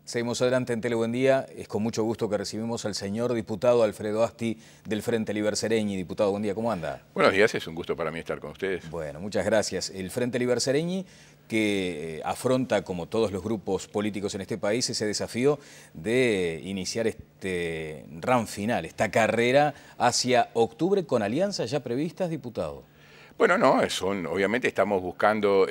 Seguimos adelante en Tele Buen Día. Es con mucho gusto que recibimos al señor diputado Alfredo Asti del Frente Liber Seregni. Diputado, buen día, ¿cómo anda? Buenos días, es un gusto para mí estar con ustedes. Bueno, muchas gracias. El Frente Liber Seregni que afronta, como todos los grupos políticos en este país, ese desafío de iniciar este run final, esta carrera hacia octubre con alianzas ya previstas, diputado. Bueno, no, obviamente estamos buscando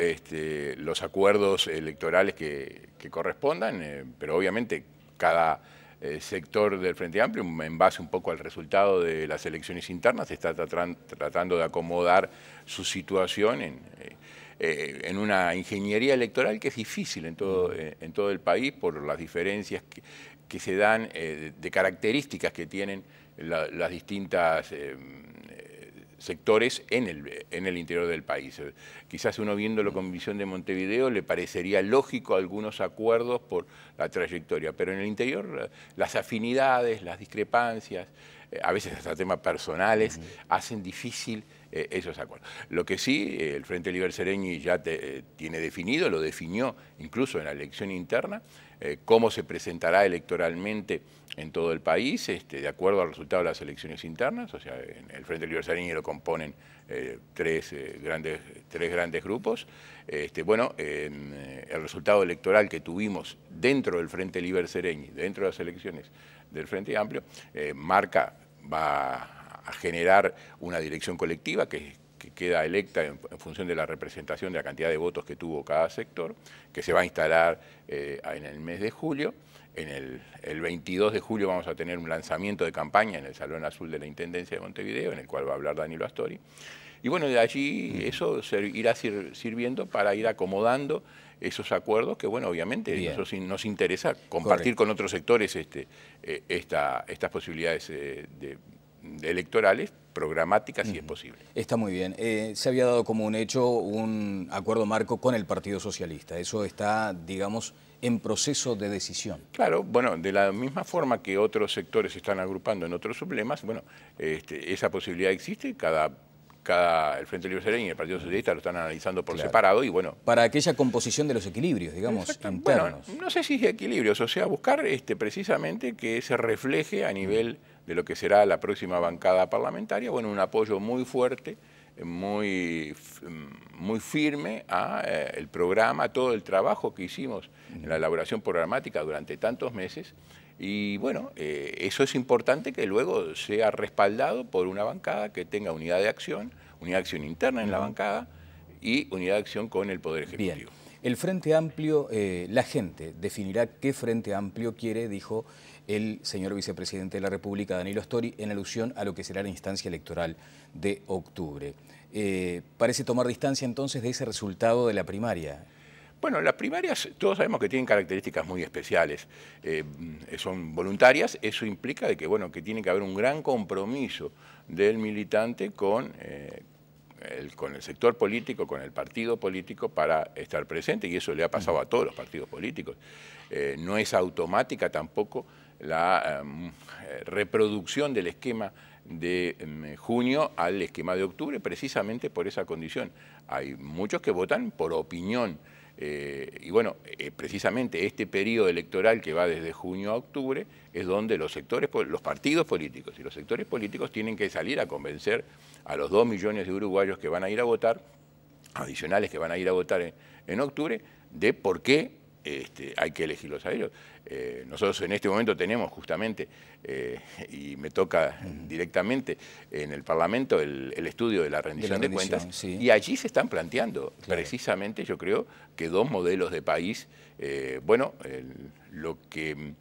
los acuerdos electorales que correspondan, pero obviamente cada sector del Frente Amplio, en base un poco al resultado de las elecciones internas, está tratando de acomodar su situación en una ingeniería electoral que es difícil en todo el país por las diferencias que se dan de características que tienen las distintas sectores en el interior del país. Quizás uno viéndolo con visión de Montevideo le parecería lógico algunos acuerdos por la trayectoria, pero en el interior las afinidades, las discrepancias, a veces hasta temas personales, hacen difícil esos acuerdos. Lo que sí, el Frente Liber Seregni ya tiene definido, lo definió incluso en la elección interna, cómo se presentará electoralmente en todo el país, de acuerdo al resultado de las elecciones internas. O sea, en el Frente Liber Seregni lo componen tres grandes grupos. El resultado electoral que tuvimos dentro del Frente Liber Seregni, dentro de las elecciones del Frente Amplio, va a generar una dirección colectiva que queda electa en función de la representación de la cantidad de votos que tuvo cada sector, que se va a instalar en el mes de julio. El 22 de julio vamos a tener un lanzamiento de campaña en el Salón Azul de la Intendencia de Montevideo, en el cual va a hablar Danilo Astori. Y bueno, de allí eso irá sirviendo para ir acomodando esos acuerdos que, bueno, obviamente nosotros nos interesa compartir con otros sectores estas posibilidades electorales, programáticas, si es posible. Está muy bien. Se había dado como un hecho un acuerdo marco con el Partido Socialista. Eso está, digamos, en proceso de decisión. Claro, bueno, de la misma forma que otros sectores se están agrupando en otros sublemas, bueno, esa posibilidad existe. El Frente Liber Seregni y el Partido Socialista lo están analizando por separado y bueno... Para aquella composición de los equilibrios, digamos, internos. Bueno, no sé si equilibrios, o sea, buscar precisamente que se refleje a nivel de lo que será la próxima bancada parlamentaria, bueno, un apoyo muy fuerte, muy firme a el programa, a todo el trabajo que hicimos en la elaboración programática durante tantos meses. Y bueno, eso es importante que luego sea respaldado por una bancada que tenga unidad de acción interna en la bancada y unidad de acción con el Poder Ejecutivo. Bien. El Frente Amplio, la gente definirá qué Frente Amplio quiere, dijo el señor vicepresidente de la República, Danilo Astori, en alusión a lo que será la instancia electoral de octubre. Parece tomar distancia entonces de ese resultado de la primaria. Bueno, las primarias todos sabemos que tienen características muy especiales, son voluntarias, eso implica de que, bueno, que tiene que haber un gran compromiso del militante con el sector político, con el partido político para estar presente, y eso le ha pasado a todos los partidos políticos. No es automática tampoco la reproducción del esquema de junio al esquema de octubre, precisamente por esa condición. Hay muchos que votan por opinión. Y bueno, precisamente este periodo electoral que va desde junio a octubre es donde los partidos políticos y los sectores políticos tienen que salir a convencer a los 2 millones de uruguayos que van a ir a votar, adicionales que van a ir a votar en octubre, de por qué hay que elegirlos a ellos. Nosotros en este momento tenemos justamente, y me toca directamente en el Parlamento, el estudio de la rendición de cuentas, sí. Y allí se están planteando precisamente, yo creo, que dos modelos de país, lo que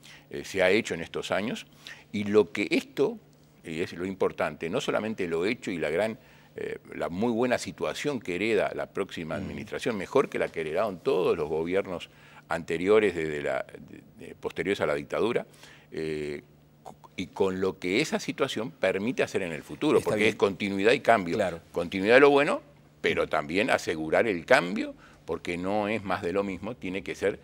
se ha hecho en estos años y lo que esto, y es lo importante, no solamente lo hecho y la muy buena situación que hereda la próxima administración, mejor que la que heredaron todos los gobiernos anteriores, posteriores a la dictadura, y con lo que esa situación permite hacer en el futuro, porque es continuidad y cambio. Claro. Continuidad de lo bueno, pero también asegurar el cambio, porque no es más de lo mismo, tiene que ser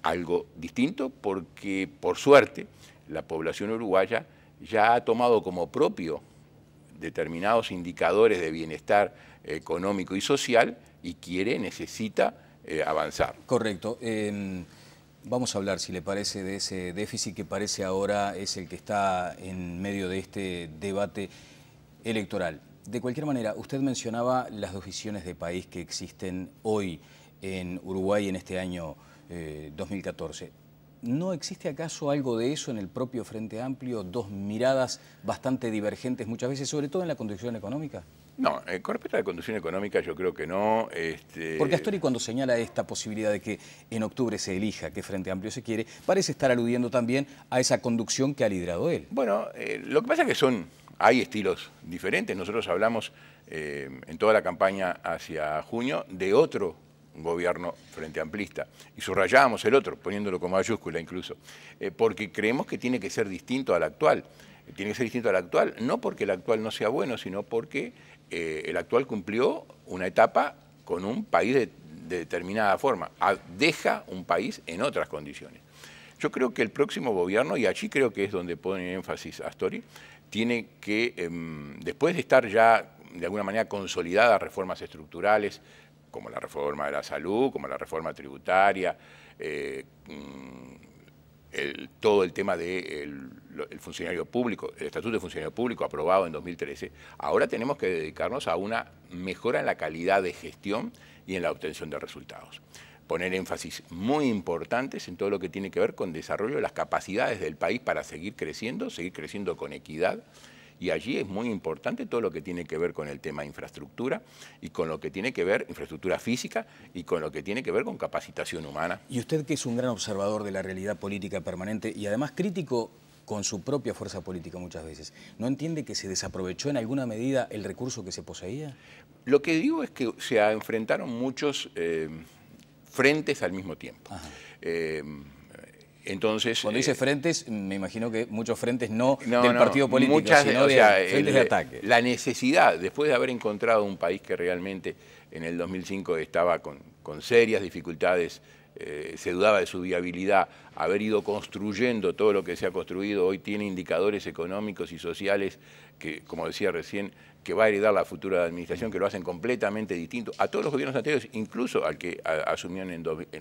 algo distinto, porque por suerte la población uruguaya ya ha tomado como propio determinados indicadores de bienestar económico y social y necesita avanzar. Correcto. Vamos a hablar, si le parece, de ese déficit que parece ahora es el que está en medio de este debate electoral. De cualquier manera, usted mencionaba las dos visiones de país que existen hoy en Uruguay en este año 2014. ¿No existe acaso algo de eso en el propio Frente Amplio? Dos miradas bastante divergentes muchas veces, sobre todo en la conducción económica. No, con respecto a la conducción económica yo creo que no. Porque Astori, cuando señala esta posibilidad de que en octubre se elija qué Frente Amplio se quiere, parece estar aludiendo también a esa conducción que ha liderado él. Bueno, lo que pasa es que hay estilos diferentes. Nosotros hablamos en toda la campaña hacia junio de otro gobierno frente amplista y subrayábamos el otro, poniéndolo con mayúscula incluso, porque creemos que tiene que ser distinto al actual. Tiene que ser distinto al actual, no porque el actual no sea bueno, sino porque el actual cumplió una etapa con un país de determinada forma, deja un país en otras condiciones. Yo creo que el próximo gobierno, y allí creo que es donde pone énfasis Astori, tiene que, después de estar ya de alguna manera consolidadas reformas estructurales, como la reforma de la salud, como la reforma tributaria, todo el tema del funcionario público, el Estatuto de Funcionario Público aprobado en 2013, ahora tenemos que dedicarnos a una mejora en la calidad de gestión y en la obtención de resultados. Poner énfasis muy importantes en todo lo que tiene que ver con desarrollo de las capacidades del país para seguir creciendo con equidad. Y allí es muy importante todo lo que tiene que ver con el tema infraestructura y con lo que tiene que ver infraestructura física y con lo que tiene que ver con capacitación humana. Y usted, que es un gran observador de la realidad política permanente y además crítico con su propia fuerza política muchas veces, ¿no entiende que se desaprovechó en alguna medida el recurso que se poseía? Lo que digo es que se enfrentaron muchos frentes al mismo tiempo. Entonces, cuando dice frentes, me imagino que muchos frentes no del partido político, sino frentes de ataque. La necesidad, después de haber encontrado un país que realmente en el 2005 estaba con serias dificultades, se dudaba de su viabilidad, haber ido construyendo todo lo que se ha construido, hoy tiene indicadores económicos y sociales que, como decía recién, que va a heredar la futura administración, que lo hacen completamente distinto a todos los gobiernos anteriores, incluso al que asumió en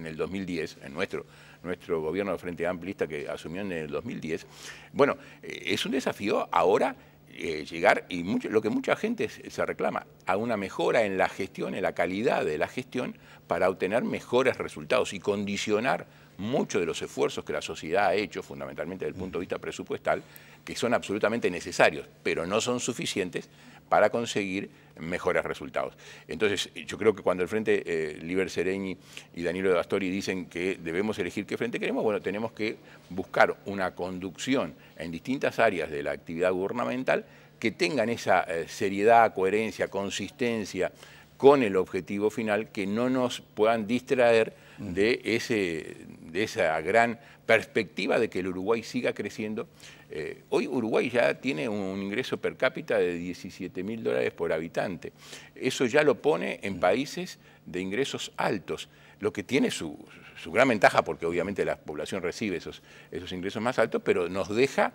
el 2010, en nuestro gobierno de Frente Amplista que asumió en el 2010. Bueno, es un desafío ahora llegar, y lo que mucha gente se reclama, a una mejora en la gestión, en la calidad de la gestión, para obtener mejores resultados y condicionar muchos de los esfuerzos que la sociedad ha hecho, fundamentalmente desde el punto de vista presupuestal, que son absolutamente necesarios, pero no son suficientes para conseguir mejores resultados. Entonces, yo creo que cuando el Frente Liber Seregni y Danilo de Astori dicen que debemos elegir qué frente queremos, bueno, tenemos que buscar una conducción en distintas áreas de la actividad gubernamental que tengan esa seriedad, coherencia, consistencia con el objetivo final, que no nos puedan distraer de esa gran perspectiva de que el Uruguay siga creciendo. Hoy Uruguay ya tiene un ingreso per cápita de $17.000 por habitante. Eso ya lo pone en países de ingresos altos, lo que tiene su gran ventaja, porque obviamente la población recibe esos ingresos más altos, pero nos deja,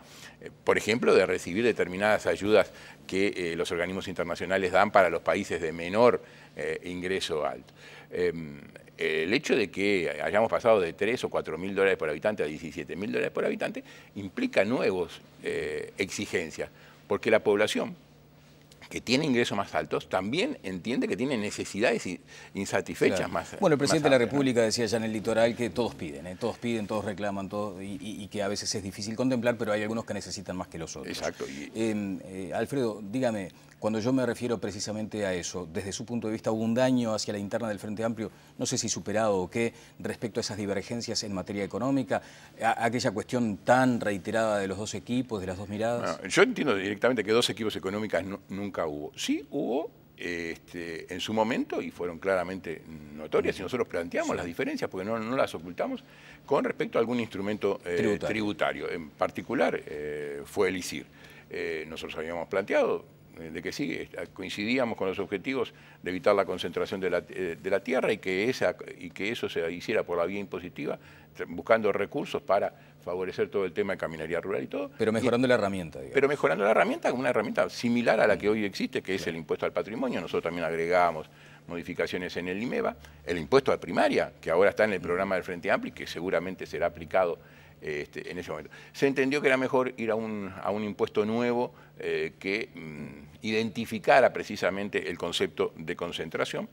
por ejemplo, de recibir determinadas ayudas que los organismos internacionales dan para los países de menor ingreso alto. El hecho de que hayamos pasado de $3.000 o $4.000 por habitante a $17.000 por habitante implica nuevas exigencias, porque la población que tiene ingresos más altos también entiende que tiene necesidades insatisfechas, claro, más. Bueno, el presidente de la República, ¿no?, decía ya en el litoral que todos piden, todos reclaman, y que a veces es difícil contemplar, pero hay algunos que necesitan más que los otros. Exacto. Alfredo, dígame, cuando yo me refiero precisamente a eso, desde su punto de vista, ¿hubo un daño hacia la interna del Frente Amplio, no sé si superado o qué, respecto a esas divergencias en materia económica, a aquella cuestión tan reiterada de los dos equipos, de las dos miradas? Bueno, yo entiendo directamente que dos equipos económicos nunca hubo. Sí hubo en su momento, y fueron claramente notorias, y nosotros planteamos las diferencias, porque no las ocultamos, con respecto a algún instrumento tributario. En particular fue el ISIR. Nosotros habíamos planteado de que sí, coincidíamos con los objetivos de evitar la concentración de la tierra y que eso se hiciera por la vía impositiva, buscando recursos para favorecer todo el tema de caminaría rural y todo. Pero mejorando la herramienta, digamos. Pero mejorando la herramienta, una herramienta similar a la que hoy existe, que es el impuesto al patrimonio. Nosotros también agregábamos modificaciones en el IMEVA, el impuesto a primaria, que ahora está en el programa del Frente Amplio y que seguramente será aplicado en ese momento. Se entendió que era mejor ir a un impuesto nuevo que identificara precisamente el concepto de concentración.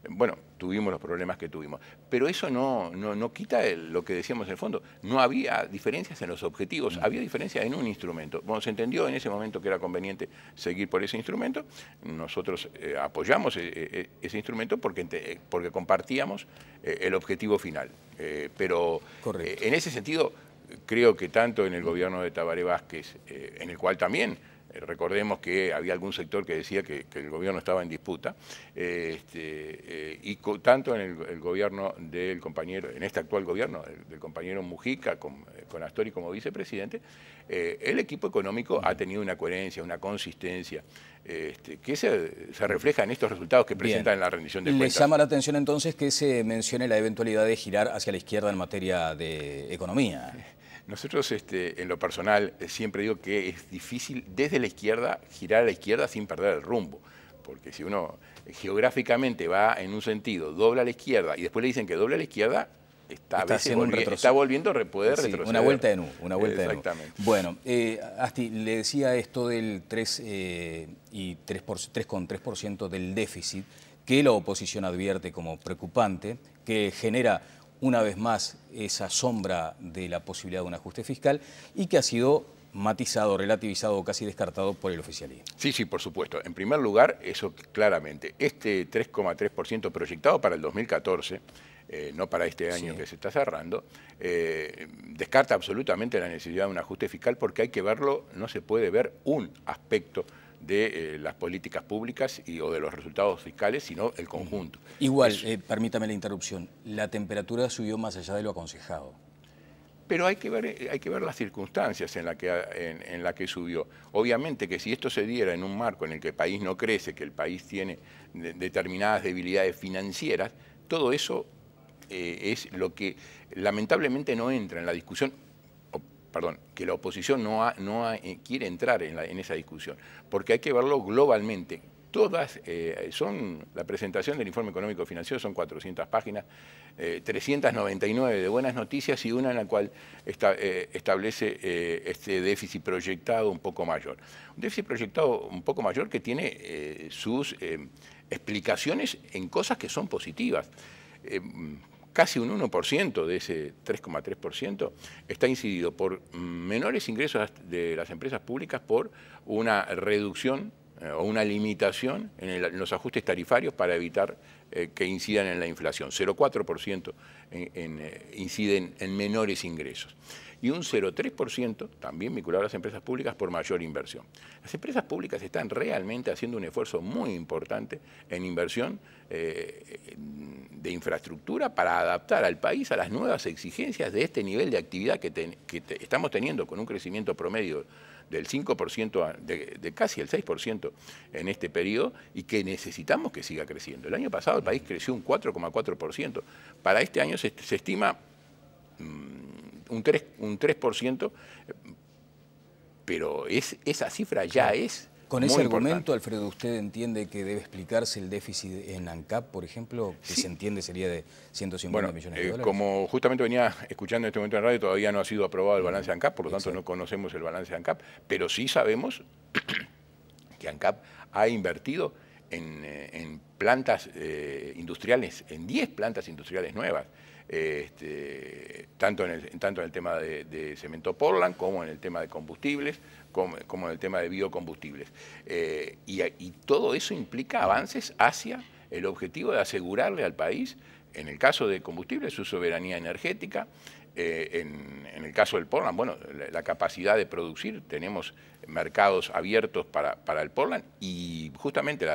Bueno, tuvimos los problemas que tuvimos, pero eso no quita lo que decíamos en el fondo. No había diferencias en los objetivos, había diferencias en un instrumento. Bueno, se entendió en ese momento que era conveniente seguir por ese instrumento. Nosotros apoyamos ese instrumento porque compartíamos el objetivo final. Pero en ese sentido, creo que tanto en el gobierno de Tabaré Vázquez, en el cual también recordemos que había algún sector que decía que el gobierno estaba en disputa, tanto en el gobierno del compañero, en este actual gobierno, del compañero Mujica, con Astori como vicepresidente, el equipo económico ha tenido una coherencia, una consistencia, que se refleja en estos resultados que presentan en la rendición de cuentas. ¿Le llama la atención entonces que se mencione la eventualidad de girar hacia la izquierda en materia de economía? Nosotros, en lo personal, siempre digo que es difícil desde la izquierda girar a la izquierda sin perder el rumbo, porque si uno geográficamente va en un sentido, dobla a la izquierda y después le dicen que dobla a la izquierda, está volviendo a poder retroceder. Una vuelta de nu, una vuelta de nu. Exactamente. Bueno, Asti, le decía esto del 3,3% del déficit, que la oposición advierte como preocupante, que genera una vez más esa sombra de la posibilidad de un ajuste fiscal y que ha sido matizado, relativizado o casi descartado por el oficialismo. Sí, sí, por supuesto. En primer lugar, eso claramente. Este 3,3% proyectado para el 2014, no para este año que se está cerrando, descarta absolutamente la necesidad de un ajuste fiscal porque hay que verlo, no se puede ver un aspecto de las políticas públicas o de los resultados fiscales, sino el conjunto. Igual, permítame la interrupción, la temperatura subió más allá de lo aconsejado. Pero hay que ver las circunstancias en la que subió. Obviamente que si esto se diera en un marco en el que el país no crece, que el país tiene determinadas debilidades financieras, todo eso es lo que lamentablemente no entra en la discusión. Perdón, que la oposición quiere entrar en esa discusión, porque hay que verlo globalmente. Todas la presentación del informe económico financiero son 400 páginas, 399 de buenas noticias y una en la cual establece este déficit proyectado un poco mayor. Un déficit proyectado un poco mayor que tiene sus explicaciones en cosas que son positivas. Casi un 1% de ese 3,3% está incidido por menores ingresos de las empresas públicas por una reducción o una limitación en los ajustes tarifarios para evitar que incidan en la inflación. 0,4% inciden en menores ingresos. Y un 0,3% también vinculado a las empresas públicas por mayor inversión. Las empresas públicas están realmente haciendo un esfuerzo muy importante en inversión de infraestructura para adaptar al país a las nuevas exigencias de este nivel de actividad que estamos teniendo con un crecimiento promedio del 5%, de casi el 6% en este periodo y que necesitamos que siga creciendo. El año pasado el país creció un 4,4%. Para este año se estima un 3%, pero esa cifra ya es Con ese argumento, importante. Alfredo, ¿usted entiende que debe explicarse el déficit en ANCAP, por ejemplo, que se entiende sería de 150 millones de dólares? Como justamente venía escuchando en este momento en radio, todavía no ha sido aprobado el balance de ANCAP, por lo tanto no conocemos el balance de ANCAP, pero sí sabemos que ANCAP ha invertido en plantas industriales, en 10 plantas industriales nuevas, tanto en el tema de cemento Portland como en el tema de combustibles, como en el tema de biocombustibles. Y todo eso implica avances hacia el objetivo de asegurarle al país, en el caso de combustibles, su soberanía energética, en el caso del Portland, bueno, la capacidad de producir, tenemos mercados abiertos para el Portland y justamente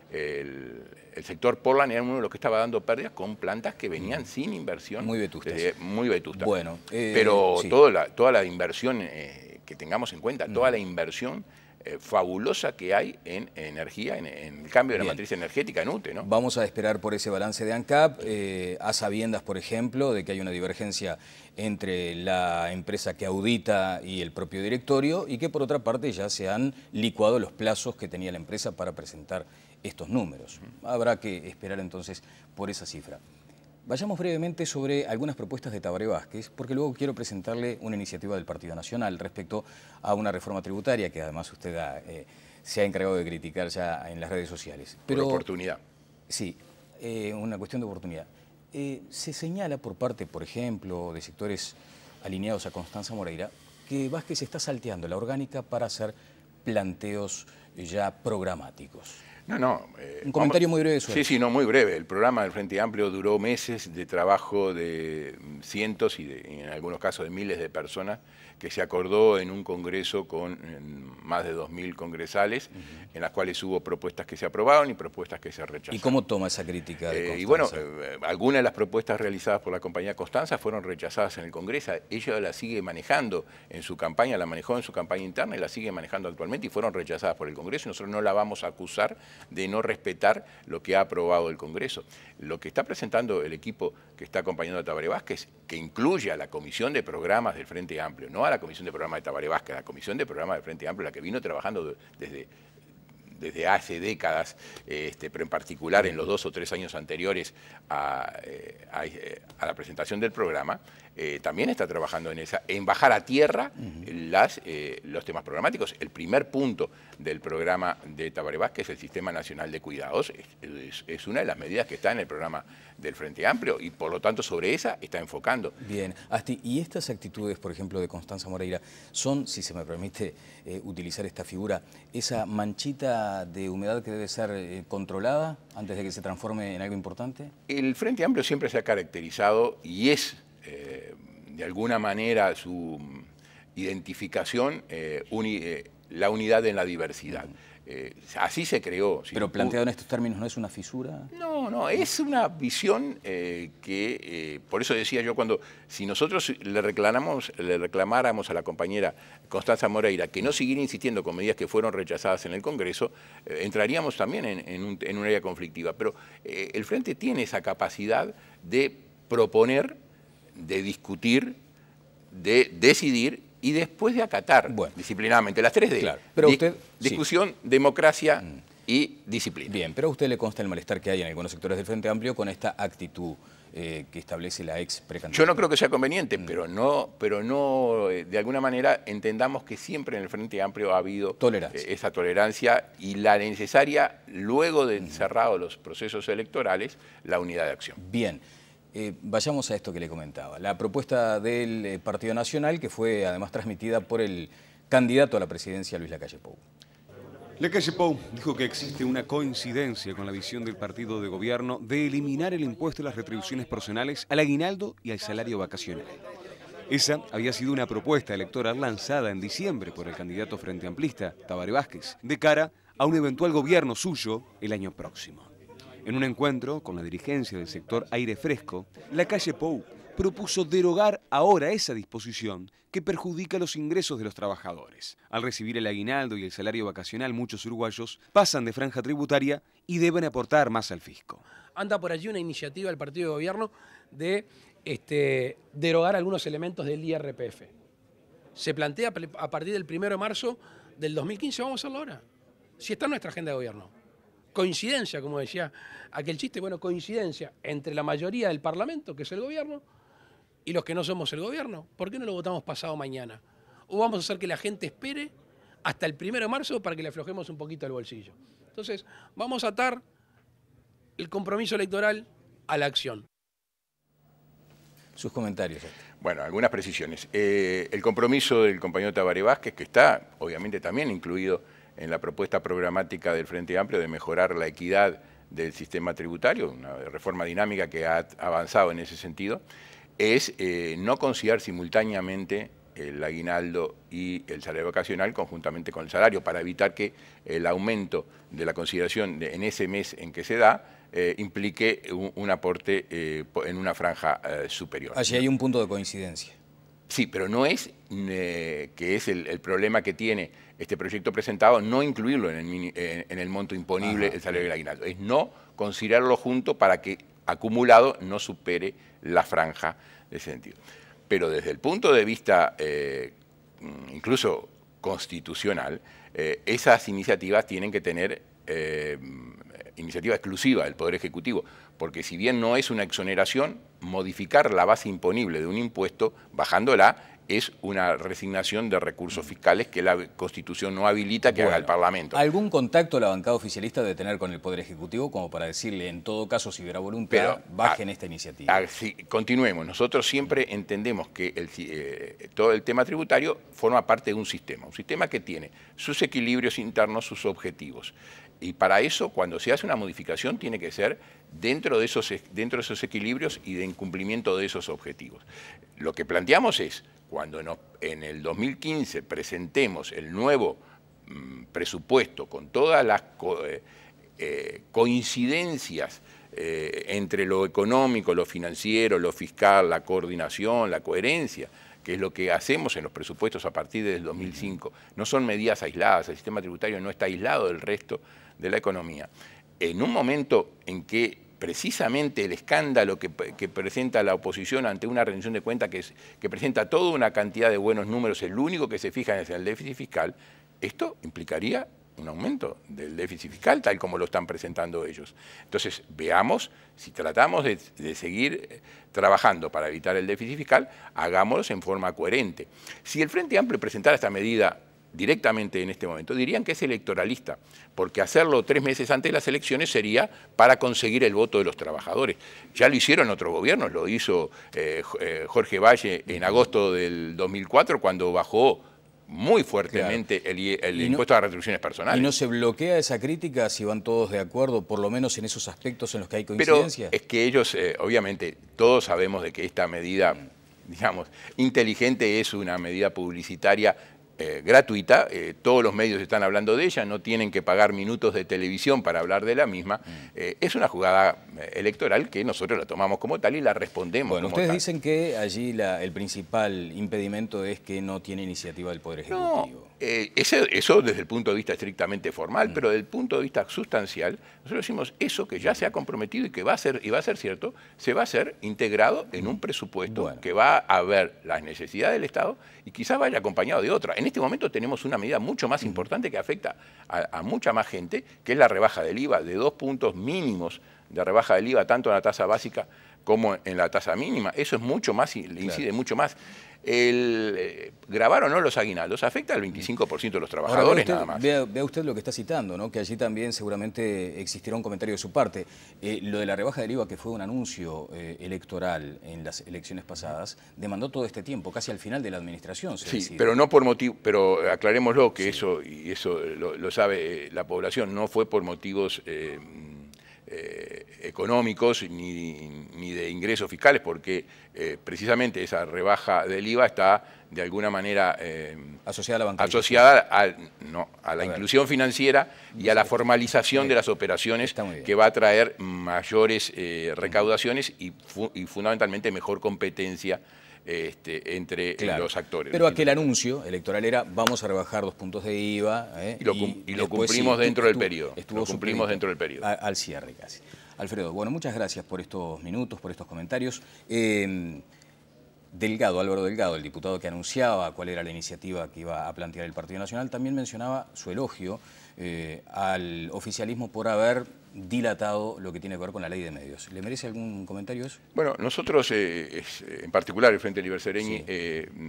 el sector Portland era uno de los que estaba dando pérdidas con plantas que venían sin inversión. Muy vetustas. Muy vetustas. Bueno, pero sí. toda la inversión, que tengamos en cuenta, toda la inversión fabulosa que hay en energía, en el cambio de la matriz energética en UTE, ¿no? Vamos a esperar por ese balance de ANCAP, a sabiendas, por ejemplo, de que hay una divergencia entre la empresa que audita y el propio directorio y que por otra parte ya se han licuado los plazos que tenía la empresa para presentar estos números. Habrá que esperar entonces por esa cifra. Vayamos brevemente sobre algunas propuestas de Tabaré Vázquez, porque luego quiero presentarle una iniciativa del Partido Nacional respecto a una reforma tributaria que además usted se ha encargado de criticar ya en las redes sociales. Pero, por oportunidad. Sí, una cuestión de oportunidad. Se señala por parte, por ejemplo, de sectores alineados a Constanza Moreira, que Vázquez está salteando la orgánica para hacer planteos ya programáticos. No. Un comentario muy breve sobre eso. Sí, muy breve. El programa del Frente Amplio duró meses de trabajo de cientos y en algunos casos de miles de personas, que se acordó en un congreso con más de 2000 congresales, en las cuales hubo propuestas que se aprobaron y propuestas que se rechazaron. ¿Y cómo toma esa crítica de Constanza? Y bueno, algunas de las propuestas realizadas por la compañía Constanza fueron rechazadas en el Congreso. Ella la sigue manejando en su campaña, la manejó en su campaña interna y la sigue manejando actualmente y fueron rechazadas por el Congreso. Y nosotros no la vamos a acusar de no respetar lo que ha aprobado el Congreso. Lo que está presentando el equipo que está acompañando a Tabaré Vázquez, que incluye a la Comisión de Programas del Frente Amplio, no a la Comisión de Programas de Tabaré Vázquez, a la Comisión de Programas del Frente Amplio, la que vino trabajando desde hace décadas, pero en particular en los 2 o 3 años anteriores a la presentación del programa, también está trabajando en bajar a tierra los temas programáticos. El primer punto del programa de Tabaré Vázquez, el Sistema Nacional de Cuidados, es una de las medidas que está en el programa del Frente Amplio y por lo tanto sobre esa está enfocando. Bien, Asti, ¿y estas actitudes, por ejemplo, de Constanza Moreira, son, si se me permite utilizar esta figura, esa manchita de humedad que debe ser controlada antes de que se transforme en algo importante? El Frente Amplio siempre se ha caracterizado y es de alguna manera su identificación, la unidad en la diversidad. Así se creó. Pero planteado en estos términos, ¿no es una fisura? No, es una visión por eso decía yo, si nosotros le reclamáramos a la compañera Constanza Moreira que no siguiera insistiendo con medidas que fueron rechazadas en el Congreso, entraríamos también en un área conflictiva. Pero el Frente tiene esa capacidad de proponer, de discutir, de decidir y después de acatar disciplinadamente las 3D. Claro, pero discusión, democracia y disciplina. Bien, pero a usted le consta el malestar que hay en algunos sectores del Frente Amplio con esta actitud que establece la ex precandidata. Yo no creo que sea conveniente, pero no de alguna manera entendamos que siempre en el Frente Amplio ha habido esa tolerancia y la necesaria, luego de cerrados los procesos electorales, la unidad de acción. Bien. Vayamos a esto que le comentaba. La propuesta del Partido Nacional, que fue además transmitida por el candidato a la presidencia, Luis Lacalle Pou. Lacalle Pou dijo que existe una coincidencia con la visión del partido de gobierno de eliminar el impuesto a las retribuciones personales, al aguinaldo y al salario vacacional. Esa había sido una propuesta electoral lanzada en diciembre por el candidato frente amplista, Tabaré Vázquez, de cara a un eventual gobierno suyo el año próximo. En un encuentro con la dirigencia del sector Aire Fresco, Lacalle Pou propuso derogar ahora esa disposición que perjudica los ingresos de los trabajadores. Al recibir el aguinaldo y el salario vacacional, muchos uruguayos pasan de franja tributaria y deben aportar más al fisco. Anda por allí una iniciativa del partido de gobierno de derogar algunos elementos del IRPF. Se plantea a partir del 1 de marzo del 2015, vamos a hacerlo ahora. Si está en nuestra agenda de gobierno. Coincidencia, como decía aquel chiste, coincidencia entre la mayoría del Parlamento, que es el gobierno, y los que no somos el gobierno. ¿Por qué no lo votamos pasado mañana? ¿O vamos a hacer que la gente espere hasta el 1 de marzo para que le aflojemos un poquito el bolsillo? Entonces, vamos a atar el compromiso electoral a la acción. Sus comentarios. Bueno, algunas precisiones. El compromiso del compañero Tabaré Vázquez, que está obviamente también incluido en la propuesta programática del Frente Amplio de mejorar la equidad del sistema tributario, una reforma dinámica que ha avanzado en ese sentido, es no considerar simultáneamente el aguinaldo y el salario vacacional conjuntamente con el salario, para evitar que el aumento de la consideración en ese mes en que se da implique un aporte en una franja superior. Allí hay un punto de coincidencia. Sí, pero no es que es el problema que tiene este proyecto presentado, no incluirlo en el monto imponible el salario del aguinaldo. Es no considerarlo junto para que acumulado no supere la franja de ese sentido. Pero desde el punto de vista incluso constitucional, esas iniciativas tienen que tener iniciativa exclusiva del Poder Ejecutivo, porque si bien no es una exoneración, modificar la base imponible de un impuesto, bajándola, es una resignación de recursos fiscales que la Constitución no habilita que haga el Parlamento. ¿Algún contacto la bancada oficialista debe tener con el Poder Ejecutivo como para decirle, en todo caso, si hubiera voluntad, bajen esta iniciativa? Sí, continuemos. Nosotros siempre entendemos que todo el tema tributario forma parte de un sistema que tiene sus equilibrios internos, sus objetivos. Y para eso, cuando se hace una modificación, tiene que ser dentro de esos equilibrios y de cumplimiento de esos objetivos. Lo que planteamos es, cuando en el 2015 presentemos el nuevo presupuesto con todas las coincidencias entre lo económico, lo financiero, lo fiscal, la coordinación, la coherencia, que es lo que hacemos en los presupuestos a partir del 2005. No son medidas aisladas, el sistema tributario no está aislado del resto de la economía. En un momento en que precisamente el escándalo que presenta la oposición ante una rendición de cuentas que presenta toda una cantidad de buenos números, el único que se fija es el déficit fiscal, esto implicaría un aumento del déficit fiscal, tal como lo están presentando ellos. Entonces, veamos, si tratamos de seguir trabajando para evitar el déficit fiscal, hagámoslo en forma coherente. Si el Frente Amplio presentara esta medida directamente en este momento, dirían que es electoralista, porque hacerlo 3 meses antes de las elecciones sería para conseguir el voto de los trabajadores. Ya lo hicieron otros gobiernos, lo hizo Jorge Valle en agosto del 2004, cuando bajó muy fuertemente el impuesto a las retribuciones personales. ¿Y no se bloquea esa crítica si van todos de acuerdo, por lo menos en esos aspectos en los que hay coincidencia? Pero es que ellos, obviamente, todos sabemos de que esta medida, digamos, inteligente es una medida publicitaria gratuita, todos los medios están hablando de ella, no tienen que pagar minutos de televisión para hablar de la misma. Es una jugada electoral que nosotros la tomamos como tal y la respondemos como tal. Ustedes dicen que allí el principal impedimento es que no tiene iniciativa del Poder Ejecutivo. No, eso desde el punto de vista estrictamente formal, pero desde el punto de vista sustancial, nosotros decimos eso que ya se ha comprometido y que va a ser cierto, se va a ser integrado en un presupuesto que va a ver las necesidades del Estado y quizás vaya acompañado de otra. En este momento tenemos una medida mucho más importante que afecta a mucha más gente, que es la rebaja del IVA, de 2 puntos mínimos de rebaja del IVA, tanto en la tasa básica como en la tasa mínima. Eso es mucho más, le incide mucho más. El grabar o no los aguinaldos afecta al 25% de los trabajadores. Ahora, nada más. Vea usted lo que está citando, ¿no? Que allí también seguramente existirá un comentario de su parte. Lo de la rebaja del IVA, que fue un anuncio electoral en las elecciones pasadas, demandó todo este tiempo, casi al final de la administración. Sí, pero no por motivo, pero aclarémoslo que eso lo sabe la población, no fue por motivos económicos ni de ingresos fiscales, porque precisamente esa rebaja del IVA está de alguna manera asociada a la banca, asociada a la inclusión financiera y a la formalización de las operaciones que va a traer mayores recaudaciones y fundamentalmente mejor competencia entre los actores. Pero aquel anuncio electoral era vamos a rebajar 2 puntos de IVA. Y lo cumplimos dentro del periodo. Lo cumplimos dentro del periodo. Al cierre casi. Alfredo, bueno, muchas gracias por estos minutos, por estos comentarios. Álvaro Delgado, el diputado que anunciaba cuál era la iniciativa que iba a plantear el Partido Nacional, también mencionaba su elogio al oficialismo por haber dilatado lo que tiene que ver con la ley de medios. ¿Le merece algún comentario eso? Bueno, nosotros, en particular el Frente Liber Seregni,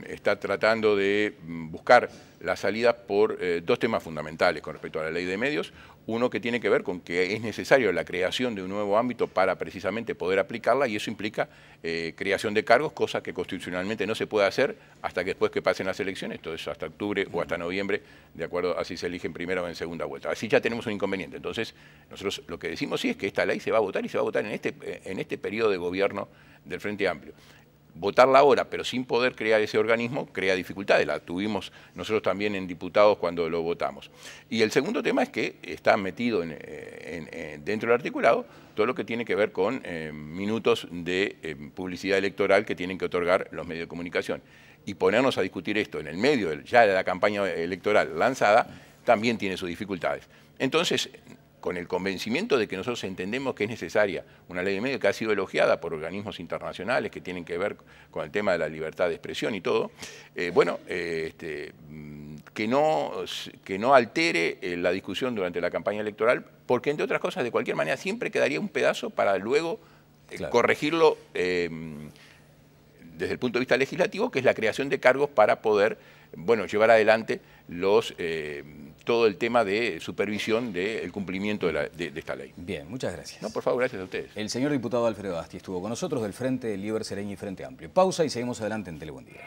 está tratando de buscar la salida por 2 temas fundamentales con respecto a la ley de medios. Uno que tiene que ver con que es necesario la creación de un nuevo ámbito para precisamente poder aplicarla, y eso implica creación de cargos, cosa que constitucionalmente no se puede hacer hasta que después que pasen las elecciones, entonces hasta octubre o hasta noviembre, de acuerdo a si se elige en primera o en segunda vuelta. Así ya tenemos un inconveniente. Entonces, nosotros lo que decimos sí es que esta ley se va a votar y se va a votar en este periodo de gobierno del Frente Amplio. Votarla ahora, pero sin poder crear ese organismo, crea dificultades. La tuvimos nosotros también en diputados cuando lo votamos. Y el segundo tema es que está metido dentro del articulado todo lo que tiene que ver con minutos de publicidad electoral que tienen que otorgar los medios de comunicación. Y ponernos a discutir esto en el medio ya de la campaña electoral lanzada también tiene sus dificultades. Entonces, con el convencimiento de que nosotros entendemos que es necesaria una ley de medios que ha sido elogiada por organismos internacionales que tienen que ver con el tema de la libertad de expresión y todo, que no altere la discusión durante la campaña electoral, porque entre otras cosas, de cualquier manera, siempre quedaría un pedazo para luego corregirlo desde el punto de vista legislativo, que es la creación de cargos para poder, bueno, llevar adelante todo el tema de supervisión del cumplimiento de esta ley. Bien, muchas gracias. No, por favor, gracias a ustedes. El señor diputado Alfredo Asti estuvo con nosotros del Frente Liber Sereñi y Frente Amplio. Pausa y seguimos adelante en Tele Buen Día.